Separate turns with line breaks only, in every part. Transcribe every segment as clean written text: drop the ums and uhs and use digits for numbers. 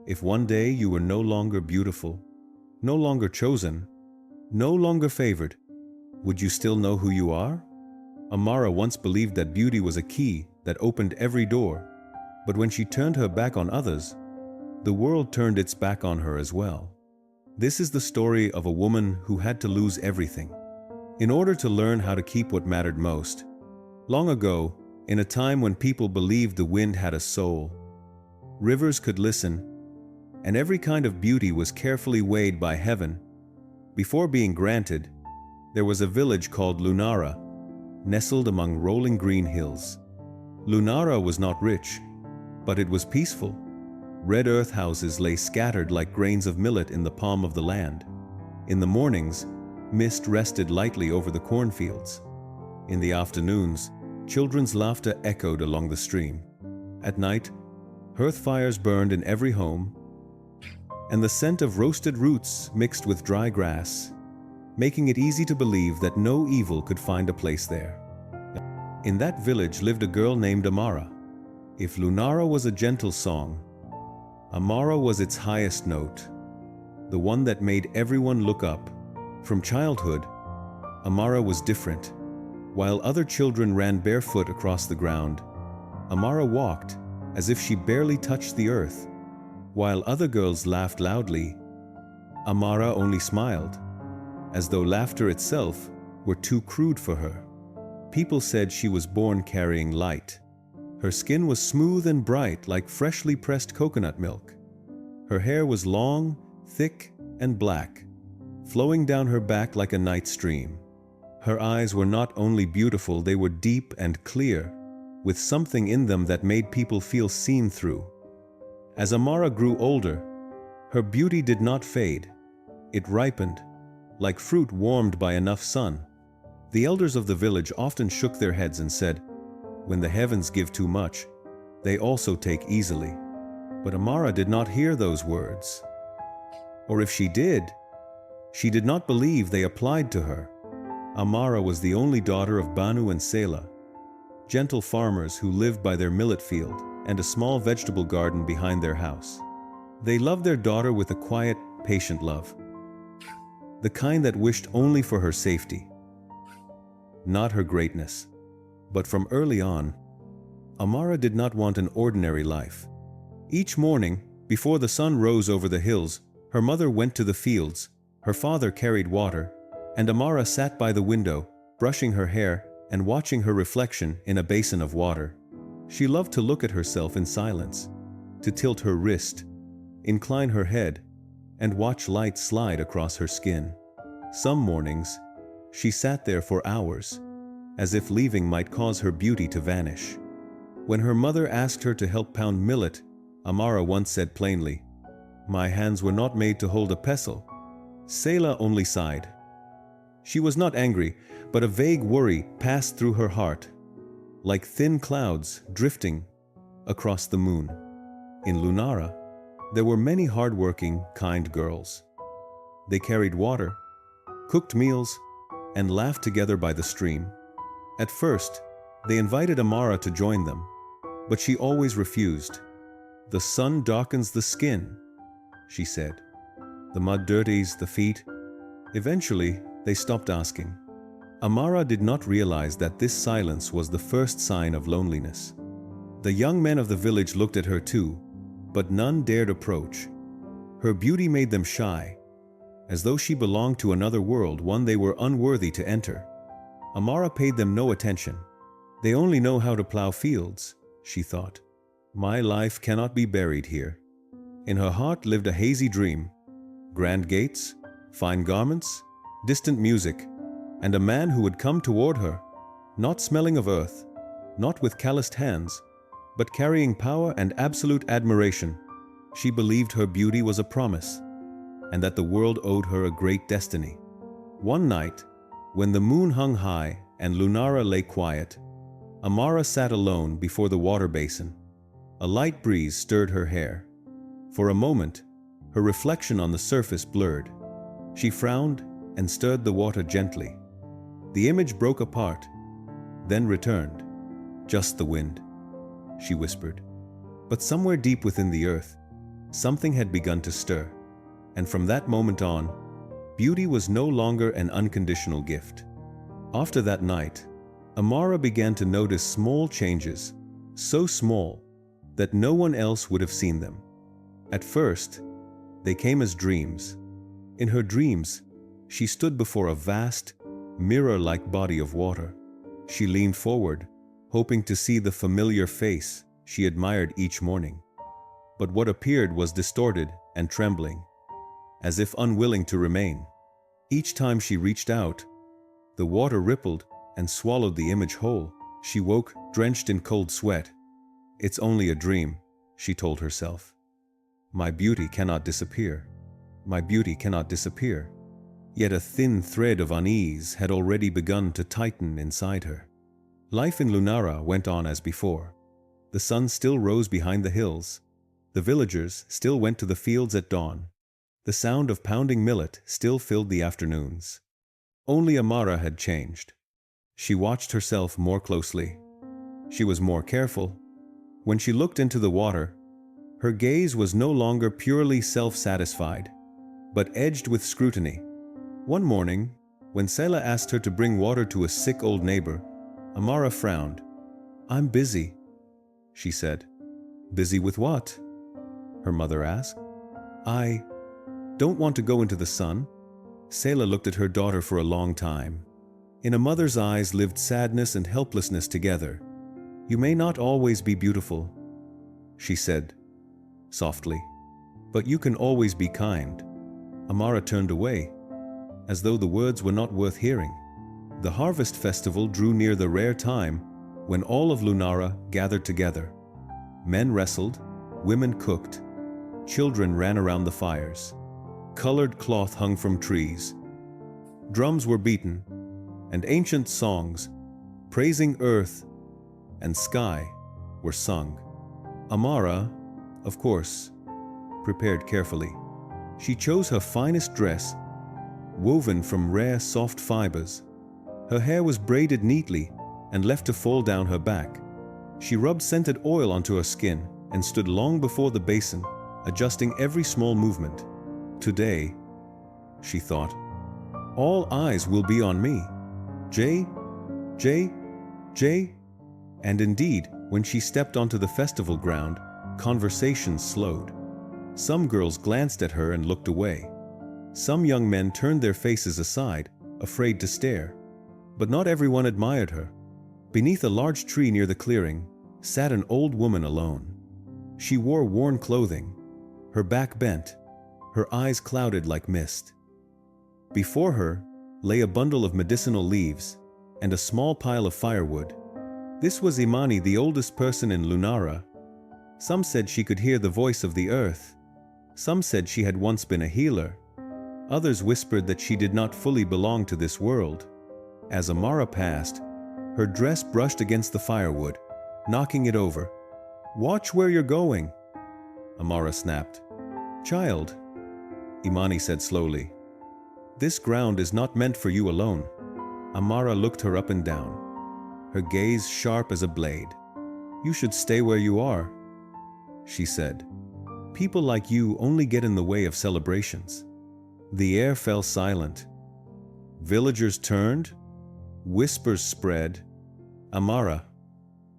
If one day you were no longer beautiful, no longer chosen, no longer favored, would you still know who you are? Amara once believed that beauty was a key that opened every door, but when she turned her back on others, the world turned its back on her as well. This is the story of a woman who had to lose everything in order to learn how to keep what mattered most. Long ago, in a time when people believed the wind had a soul, rivers could listen, and every kind of beauty was carefully weighed by heaven, before being granted, there was a village called Lunara, nestled among rolling green hills. Lunara was not rich, but it was peaceful. Red earth houses lay scattered like grains of millet in the palm of the land. In the mornings, mist rested lightly over the cornfields. In the afternoons, children's laughter echoed along the stream. At night, hearth fires burned in every home, and the scent of roasted roots mixed with dry grass, making it easy to believe that no evil could find a place there. In that village lived a girl named Amara. If Lunara was a gentle song, Amara was its highest note, the one that made everyone look up. From childhood, Amara was different. While other children ran barefoot across the ground, Amara walked as if she barely touched the earth. While other girls laughed loudly, Amara only smiled, as though laughter itself were too crude for her. People said she was born carrying light. Her skin was smooth and bright like freshly pressed coconut milk. Her hair was long, thick, and black, flowing down her back like a night stream. Her eyes were not only beautiful, they were deep and clear, with something in them that made people feel seen through. As Amara grew older, her beauty did not fade. It ripened, like fruit warmed by enough sun. The elders of the village often shook their heads and said, "When the heavens give too much, they also take easily." But Amara did not hear those words. Or if she did not believe they applied to her. Amara was the only daughter of Banu and Sela, gentle farmers who lived by their millet field and a small vegetable garden behind their house. They loved their daughter with a quiet, patient love, the kind that wished only for her safety, not her greatness. But from early on, Amara did not want an ordinary life. Each morning, before the sun rose over the hills, her mother went to the fields, her father carried water, and Amara sat by the window, brushing her hair and watching her reflection in a basin of water. She loved to look at herself in silence, to tilt her wrist, incline her head, and watch light slide across her skin. Some mornings, she sat there for hours, as if leaving might cause her beauty to vanish. When her mother asked her to help pound millet, Amara once said plainly, "My hands were not made to hold a pestle." Sela only sighed. She was not angry, but a vague worry passed through her heart, like thin clouds drifting across the moon. In Lunara, there were many hardworking, kind girls. They carried water, cooked meals, and laughed together by the stream. At first, they invited Amara to join them, but she always refused. "The sun darkens the skin," she said. "The mud dirties the feet." Eventually, they stopped asking. Amara did not realize that this silence was the first sign of loneliness. The young men of the village looked at her too, but none dared approach. Her beauty made them shy, as though she belonged to another world, one they were unworthy to enter. Amara paid them no attention. "They only know how to plow fields," she thought. "My life cannot be buried here." In her heart lived a hazy dream: grand gates, fine garments, distant music, and a man who would come toward her, not smelling of earth, not with calloused hands, but carrying power and absolute admiration. She believed her beauty was a promise, and that the world owed her a great destiny. One night, when the moon hung high and Lunara lay quiet, Amara sat alone before the water basin. A light breeze stirred her hair. For a moment, her reflection on the surface blurred. She frowned and stirred the water gently. The image broke apart, then returned. "Just the wind," she whispered. But somewhere deep within the earth, Something had begun to stir, and from that moment on, beauty was no longer an unconditional gift. After that night, Amara began to notice small changes, so small that no one else would have seen them. At first, they came as dreams. In her dreams, she stood before a vast, mirror-like body of water. She leaned forward, hoping to see the familiar face she admired each morning. But what appeared was distorted and trembling, as if unwilling to remain. Each time she reached out, the water rippled and swallowed the image whole. She woke, drenched in cold sweat. "It's only a dream," she told herself. "My beauty cannot disappear. My beauty cannot disappear." Yet a thin thread of unease had already begun to tighten inside her. Life in Lunara went on as before. The sun still rose behind the hills. The villagers still went to the fields at dawn. The sound of pounding millet still filled the afternoons. Only Amara had changed. She watched herself more closely. She was more careful. When she looked into the water, her gaze was no longer purely self-satisfied, but edged with scrutiny. One morning, when Sela asked her to bring water to a sick old neighbor, Amara frowned. "I'm busy," she said. "Busy with what?" her mother asked. "I don't want to go into the sun." Sela looked at her daughter for a long time. In a mother's eyes lived sadness and helplessness together. "You may not always be beautiful," she said softly, "but you can always be kind." Amara turned away, as though the words were not worth hearing. The harvest festival drew near, the rare time when all of Lunara gathered together. Men wrestled, women cooked, children ran around the fires. Colored cloth hung from trees. Drums were beaten, and ancient songs, praising earth and sky, were sung. Amara, of course, prepared carefully. She chose her finest dress, woven from rare soft fibers. Her hair was braided neatly and left to fall down her back. She rubbed scented oil onto her skin and stood long before the basin, adjusting every small movement. "Today," she thought, "all eyes will be on me. Jay, Jay, Jay." And indeed, when she stepped onto the festival ground, conversation slowed. Some girls glanced at her and looked away. Some young men turned their faces aside, afraid to stare. But not everyone admired her. Beneath a large tree near the clearing sat an old woman alone. She wore worn clothing, her back bent, her eyes clouded like mist. Before her lay a bundle of medicinal leaves and a small pile of firewood. This was Imani, the oldest person in Lunara. Some said she could hear the voice of the earth. Some said she had once been a healer. Others whispered that she did not fully belong to this world. As Amara passed, her dress brushed against the firewood, knocking it over. "Watch where you're going," Amara snapped. "Child," Imani said slowly, "this ground is not meant for you alone." Amara looked her up and down, her gaze sharp as a blade. "You should stay where you are," she said. "People like you only get in the way of celebrations." The air fell silent. Villagers turned. Whispers spread. "Amara,"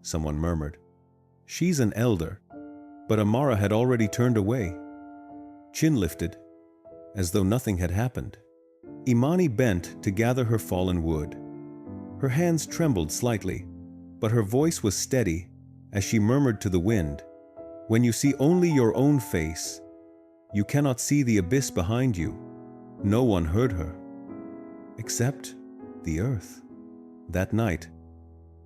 someone murmured. "She's an elder." But Amara had already turned away, chin lifted, as though nothing had happened. Imani bent to gather her fallen wood. Her hands trembled slightly, but her voice was steady as she murmured to the wind, "When you see only your own face, you cannot see the abyss behind you." No one heard her, except the earth. That night,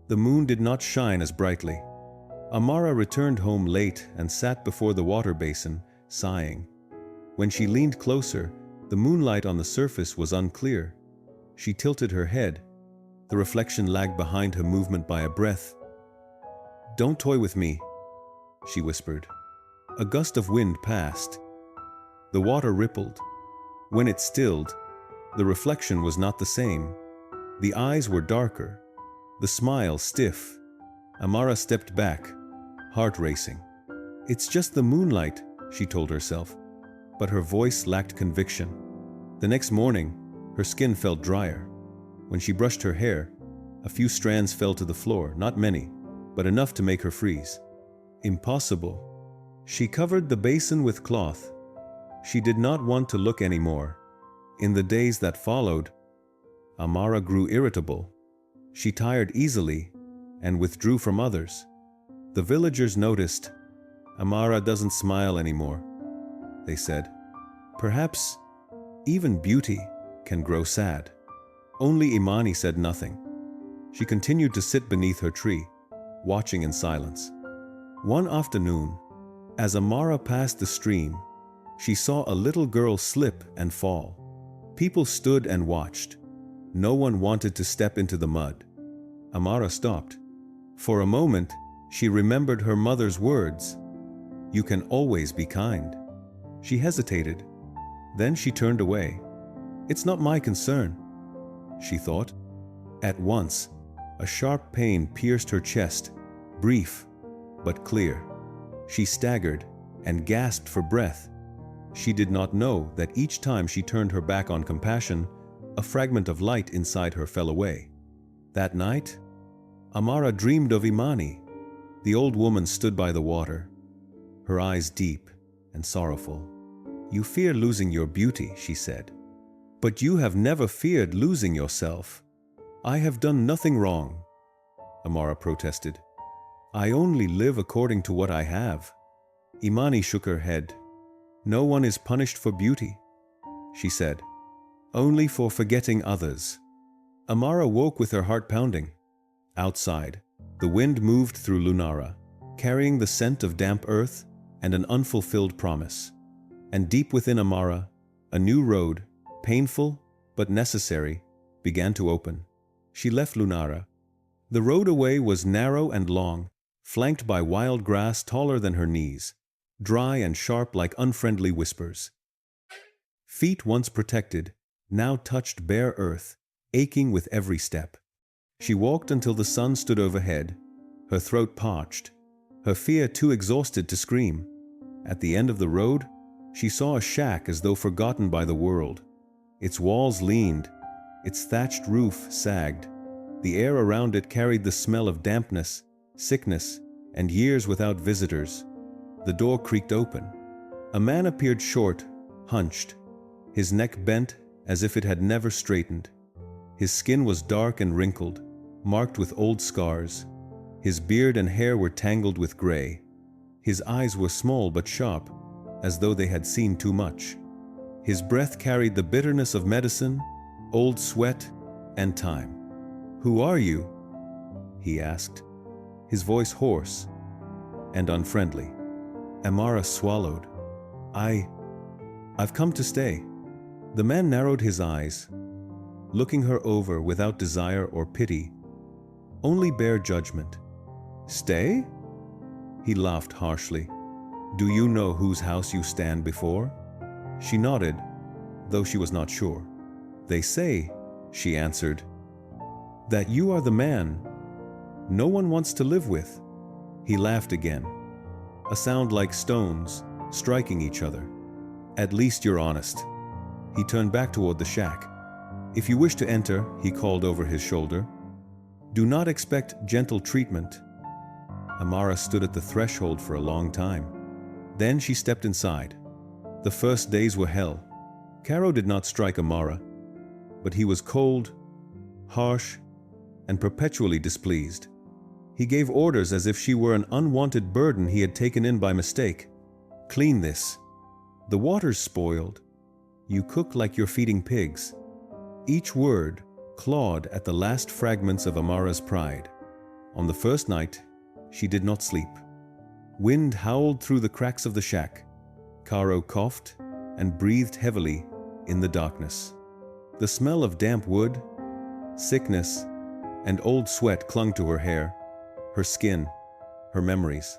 the moon did not shine as brightly. Amara returned home late and sat before the water basin, sighing. When she leaned closer, the moonlight on the surface was unclear. She tilted her head. The reflection lagged behind her movement by a breath. "Don't toy with me," she whispered. A gust of wind passed. The water rippled. When it stilled, the reflection was not the same. The eyes were darker, the smile stiff. Amara stepped back, heart racing. "It's just the moonlight," she told herself, but her voice lacked conviction. The next morning, her skin felt drier. When she brushed her hair, a few strands fell to the floor, not many, but enough to make her freeze. Impossible. She covered the basin with cloth. She did not want to look anymore. In the days that followed, Amara grew irritable. She tired easily and withdrew from others. The villagers noticed. Amara doesn't smile anymore, they said. Perhaps even beauty can grow sad. Only Imani said nothing. She continued to sit beneath her tree, watching in silence. One afternoon, as Amara passed the stream, she saw a little girl slip and fall. People stood and watched. No one wanted to step into the mud. Amara stopped. For a moment, she remembered her mother's words. "You can always be kind." She hesitated. Then she turned away. "It's not my concern," she thought. At once, a sharp pain pierced her chest, brief but clear. She staggered and gasped for breath. She did not know that each time she turned her back on compassion, a fragment of light inside her fell away. That night, Amara dreamed of Imani. The old woman stood by the water, her eyes deep and sorrowful. "You fear losing your beauty," she said. "But you have never feared losing yourself." "I have done nothing wrong," Amara protested. "I only live according to what I have." Imani shook her head. "No one is punished for beauty," she said. "Only for forgetting others." Amara woke with her heart pounding. Outside, the wind moved through Lunara, carrying the scent of damp earth and an unfulfilled promise. And deep within Amara, a new road, painful but necessary, began to open. She left Lunara. The road away was narrow and long, flanked by wild grass taller than her knees, dry and sharp like unfriendly whispers. Feet once protected, now touched bare earth, aching with every step. She walked until the sun stood overhead, her throat parched, her fear too exhausted to scream. At the end of the road, she saw a shack as though forgotten by the world. Its walls leaned, its thatched roof sagged. The air around it carried the smell of dampness, sickness, and years without visitors. The door creaked open. A man appeared, short, hunched, his neck bent as if it had never straightened. His skin was dark and wrinkled, marked with old scars. His beard and hair were tangled with gray. His eyes were small but sharp, as though they had seen too much. His breath carried the bitterness of medicine, old sweat, and time. "Who are you?" he asked, his voice hoarse and unfriendly. Amara swallowed. I've come to stay." The man narrowed his eyes, looking her over without desire or pity, only bare judgment. "Stay?" He laughed harshly. "Do you know whose house you stand before?" She nodded, though she was not sure. "They say," she answered, "that you are the man no one wants to live with." He laughed again, a sound like stones striking each other. "At least you're honest." He turned back toward the shack. "If you wish to enter," he called over his shoulder, "do not expect gentle treatment." Amara stood at the threshold for a long time. Then she stepped inside. The first days were hell. Caro did not strike Amara, but he was cold, harsh, and perpetually displeased. He gave orders as if she were an unwanted burden he had taken in by mistake. "Clean this. The water's spoiled. You cook like you're feeding pigs." Each word clawed at the last fragments of Amara's pride. On the first night, she did not sleep. Wind howled through the cracks of the shack. Caro coughed and breathed heavily in the darkness. The smell of damp wood, sickness, and old sweat clung to her hair, her skin, her memories.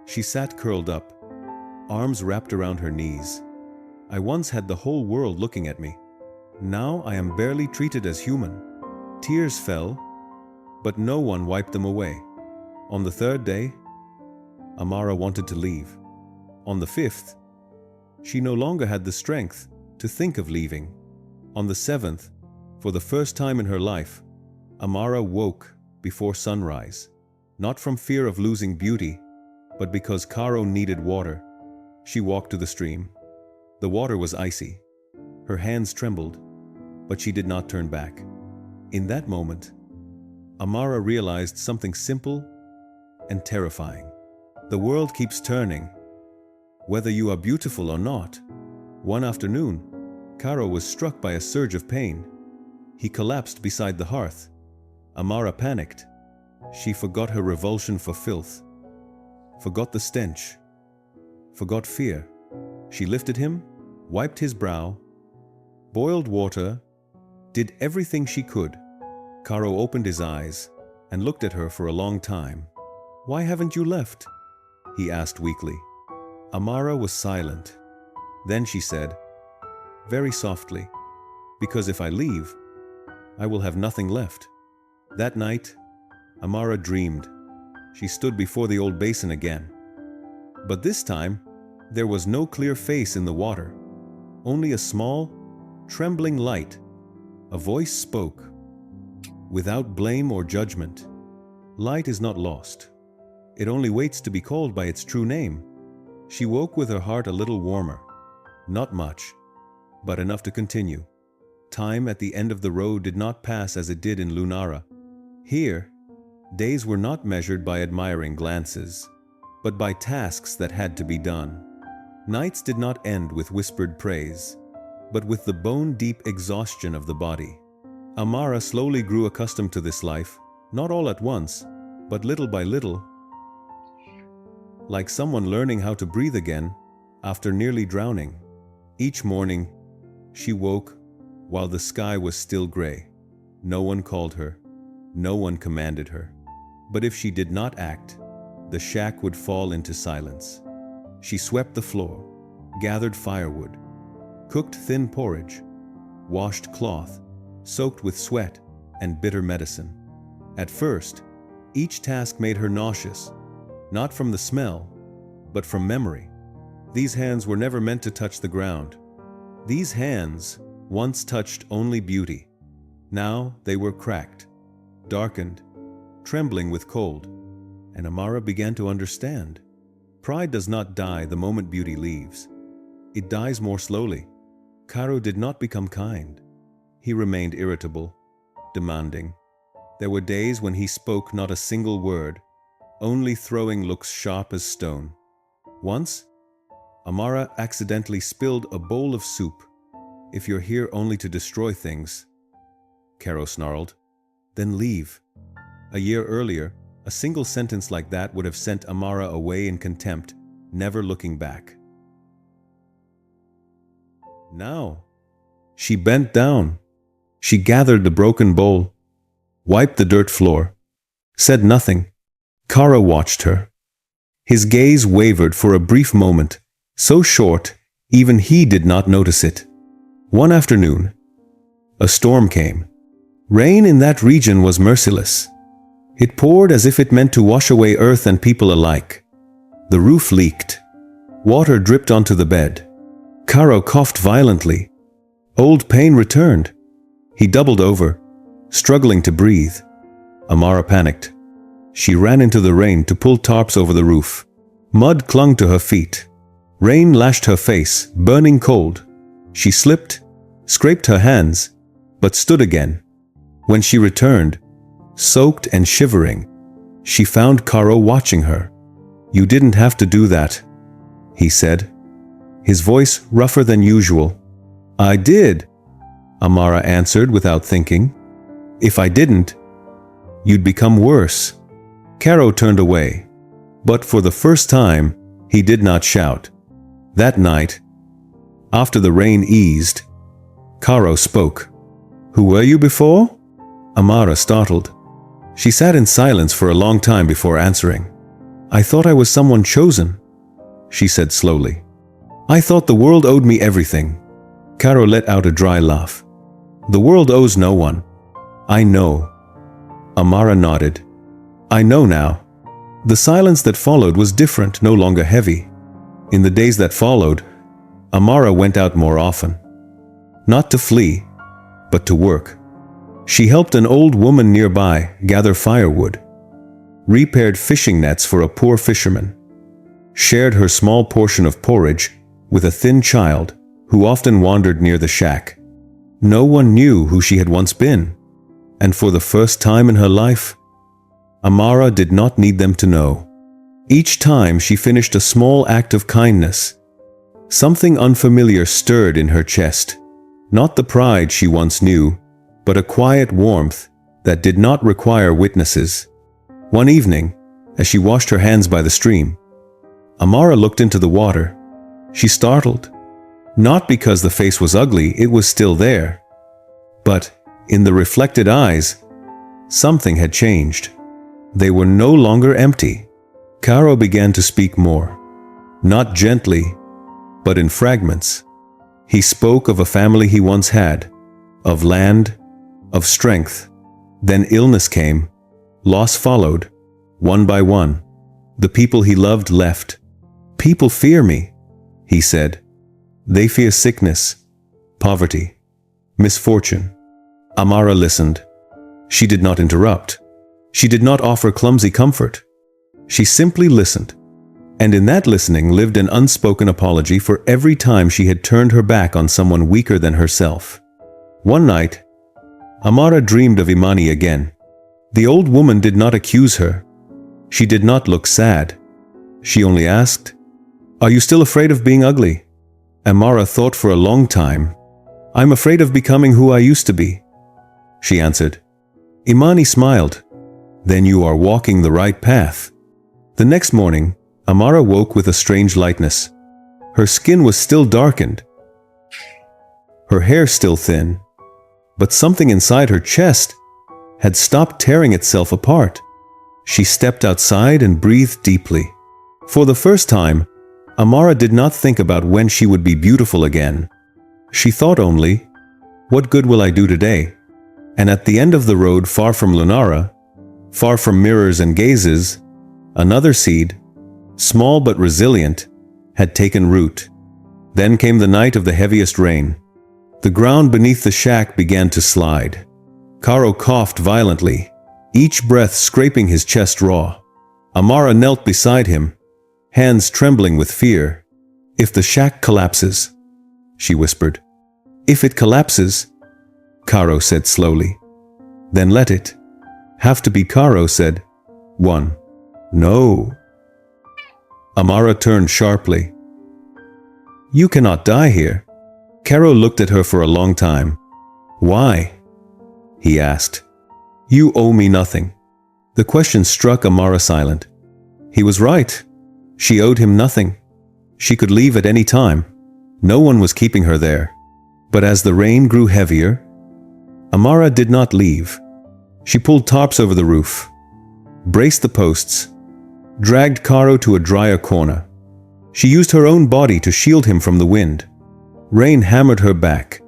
She sat curled up, arms wrapped around her knees. "I once had the whole world looking at me. Now I am barely treated as human." Tears fell, but no one wiped them away. On the third day, Amara wanted to leave. On the fifth, She no longer had the strength to think of leaving. On the 7th, for the first time in her life, Amara woke before sunrise, not from fear of losing beauty, but because Caro needed water. She walked to the stream. The water was icy. Her hands trembled, but she did not turn back. In that moment, Amara realized something simple and terrifying. The world keeps turning, whether you are beautiful or not. One afternoon, Caro was struck by a surge of pain. He collapsed beside the hearth. Amara panicked. She forgot her revulsion for filth, forgot the stench, forgot fear. She lifted him, wiped his brow, boiled water, did everything she could. Caro opened his eyes and looked at her for a long time. "Why haven't you left?" he asked weakly. Amara was silent. Then she said, very softly, "Because if I leave, I will have nothing left." That night, Amara dreamed. She stood before the old basin again. But this time, there was no clear face in the water, only a small, trembling light. A voice spoke, without blame or judgment. Light is not lost. It only waits to be called by its true name. She woke with her heart a little warmer. Not much, but enough to continue. Time at the end of the road did not pass as it did in Lunara. Here, days were not measured by admiring glances, but by tasks that had to be done. Nights did not end with whispered praise, but with the bone-deep exhaustion of the body. Amara slowly grew accustomed to this life, not all at once, but little by little, like someone learning how to breathe again after nearly drowning. Each morning, she woke while the sky was still gray. No one called her, no one commanded her. But if she did not act, the shack would fall into silence. She swept the floor, gathered firewood, cooked thin porridge, washed cloth, soaked with sweat and bitter medicine. At first, each task made her nauseous, not from the smell, but from memory. These hands were never meant to touch the ground. These hands once touched only beauty. Now they were cracked, darkened, trembling with cold. And Amara began to understand. Pride does not die the moment beauty leaves. It dies more slowly. Caro did not become kind. He remained irritable, demanding. There were days when he spoke not a single word, only throwing looks sharp as stone. Once, Amara accidentally spilled a bowl of soup. "If you're here only to destroy things," Caro snarled, "then leave." A year earlier, a single sentence like that would have sent Amara away in contempt, never looking back. Now, she bent down. She gathered the broken bowl, wiped the dirt floor, said nothing. Caro watched her. His gaze wavered for a brief moment, so short even he did not notice it. One afternoon, a storm came. Rain in that region was merciless. It poured as if it meant to wash away earth and people alike. The roof leaked. Water dripped onto the bed. Caro coughed violently. Old pain returned. He doubled over, struggling to breathe. Amara panicked. She ran into the rain to pull tarps over the roof. Mud clung to her feet. Rain lashed her face, burning cold. She slipped, scraped her hands, but stood again. When she returned, soaked and shivering, she found Caro watching her. "You didn't have to do that," he said, his voice rougher than usual. "I did," Amara answered without thinking. "If I didn't, you'd become worse." Caro turned away, but for the first time, he did not shout. That night, after the rain eased, Caro spoke. "Who were you before?" Amara startled. She sat in silence for a long time before answering. "I thought I was someone chosen," she said slowly. "I thought the world owed me everything." Caro let out a dry laugh. "The world owes no one." "I know." Amara nodded. "I know now." The silence that followed was different, no longer heavy. In the days that followed, Amara went out more often. Not to flee, but to work. She helped an old woman nearby gather firewood, repaired fishing nets for a poor fisherman, shared her small portion of porridge with a thin child who often wandered near the shack. No one knew who she had once been, and for the first time in her life, Amara did not need them to know. Each time she finished a small act of kindness, something unfamiliar stirred in her chest. Not the pride she once knew, but a quiet warmth that did not require witnesses. One evening, as she washed her hands by the stream, Amara looked into the water. She startled. Not because the face was ugly, it was still there. But, in the reflected eyes, something had changed. They were no longer empty. Caro began to speak more. Not gently, but in fragments. He spoke of a family he once had, of land, of strength. Then illness came. Loss followed, one by one. The people he loved left. "People fear me," he said. "They fear sickness, poverty, misfortune." Amara listened. She did not interrupt. She did not offer clumsy comfort. She simply listened. And in that listening lived an unspoken apology for every time she had turned her back on someone weaker than herself. One night, Amara dreamed of Imani again. The old woman did not accuse her. She did not look sad. She only asked, "Are you still afraid of being ugly?" Amara thought for a long time. "I'm afraid of becoming who I used to be," she answered. Imani smiled. "Then you are walking the right path." The next morning, Amara woke with a strange lightness. Her skin was still darkened, her hair still thin, but something inside her chest had stopped tearing itself apart. She stepped outside and breathed deeply. For the first time, Amara did not think about when she would be beautiful again. She thought only, "What good will I do today?" And at the end of the road, far from Lunara, far from mirrors and gazes, another seed, small but resilient, had taken root. Then came the night of the heaviest rain. The ground beneath the shack began to slide. Caro coughed violently, each breath scraping his chest raw. Amara knelt beside him, hands trembling with fear. "If the shack collapses," she whispered. "If it collapses," Caro said slowly. "Then let it." "Have to be," Caro said. "One." "No." Amara turned sharply. "You cannot die here." Caro looked at her for a long time. "Why?" he asked. "You owe me nothing." The question struck Amara silent. He was right. She owed him nothing. She could leave at any time. No one was keeping her there. But as the rain grew heavier, Amara did not leave. She pulled tarps over the roof, braced the posts, dragged Caro to a drier corner. She used her own body to shield him from the wind. Rain hammered her back,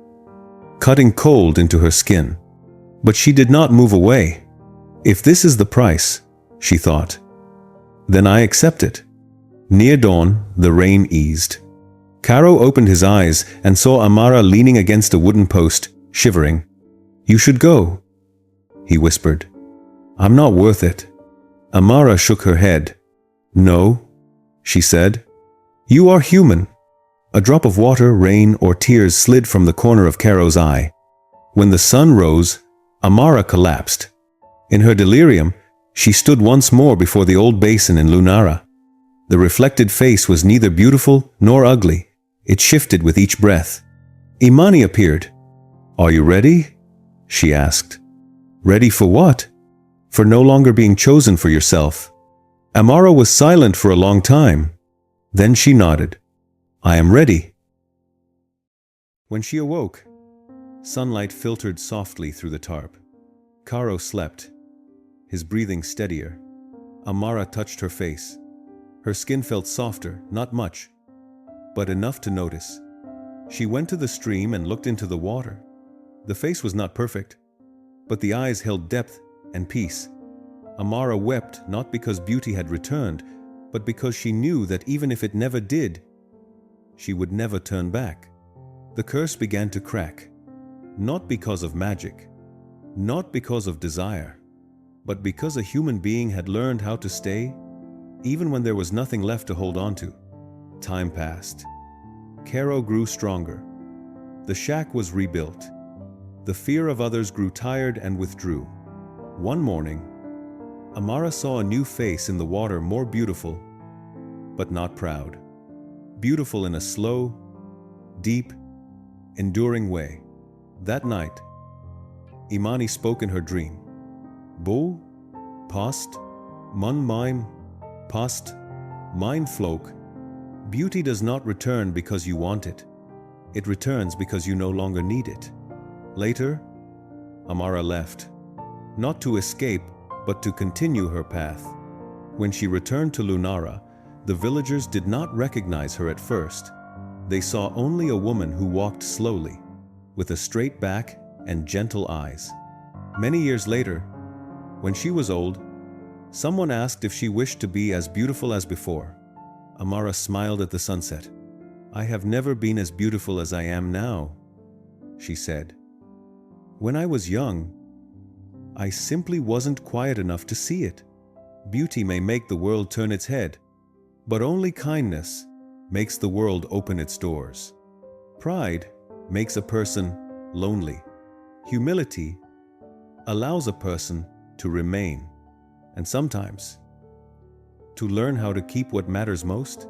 cutting cold into her skin. But she did not move away. "If this is the price," she thought, "then I accept it." Near dawn, the rain eased. Caro opened his eyes and saw Amara leaning against a wooden post, shivering. "You should go," he whispered. "I'm not worth it." Amara shook her head. "No," she said. "You are human." A drop of water, rain, or tears slid from the corner of Caro's eye. When the sun rose, Amara collapsed. In her delirium, she stood once more before the old basin in Lunara. The reflected face was neither beautiful nor ugly. It shifted with each breath. Imani appeared. "Are you ready?" she asked. "Ready for what?" "For no longer being chosen for yourself." Amara was silent for a long time. Then she nodded. "I am ready." When she awoke, sunlight filtered softly through the tarp. Caro slept, his breathing steadier. Amara touched her face. Her skin felt softer, not much, but enough to notice. She went to the stream and looked into the water. The face was not perfect, but the eyes held depth and peace. Amara wept not because beauty had returned, but because she knew that even if it never did, she would never turn back. The curse began to crack, not because of magic, not because of desire, but because a human being had learned how to stay, even when there was nothing left to hold on to. Time passed. Caro grew stronger. The shack was rebuilt. The fear of others grew tired and withdrew. One morning, Amara saw a new face in the water, more beautiful, but not proud. Beautiful in a slow, deep, enduring way. That night, Imani spoke in her dream. "Bu, past, mun mime, past, mine floak. Beauty does not return because you want it. It returns because you no longer need it." Later, Amara left, not to escape, but to continue her path. When she returned to Lunara, the villagers did not recognize her at first. They saw only a woman who walked slowly, with a straight back and gentle eyes. Many years later, when she was old, someone asked if she wished to be as beautiful as before. Amara smiled at the sunset. "I have never been as beautiful as I am now," she said. "When I was young, I simply wasn't quiet enough to see it. Beauty may make the world turn its head, but only kindness makes the world open its doors. Pride makes a person lonely. Humility allows a person to remain, and sometimes to learn how to keep what matters most."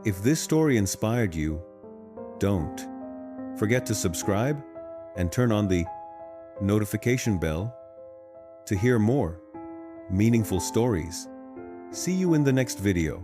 If this story inspired you, don't forget to subscribe and turn on the notification bell to hear more meaningful stories. See you in the next video.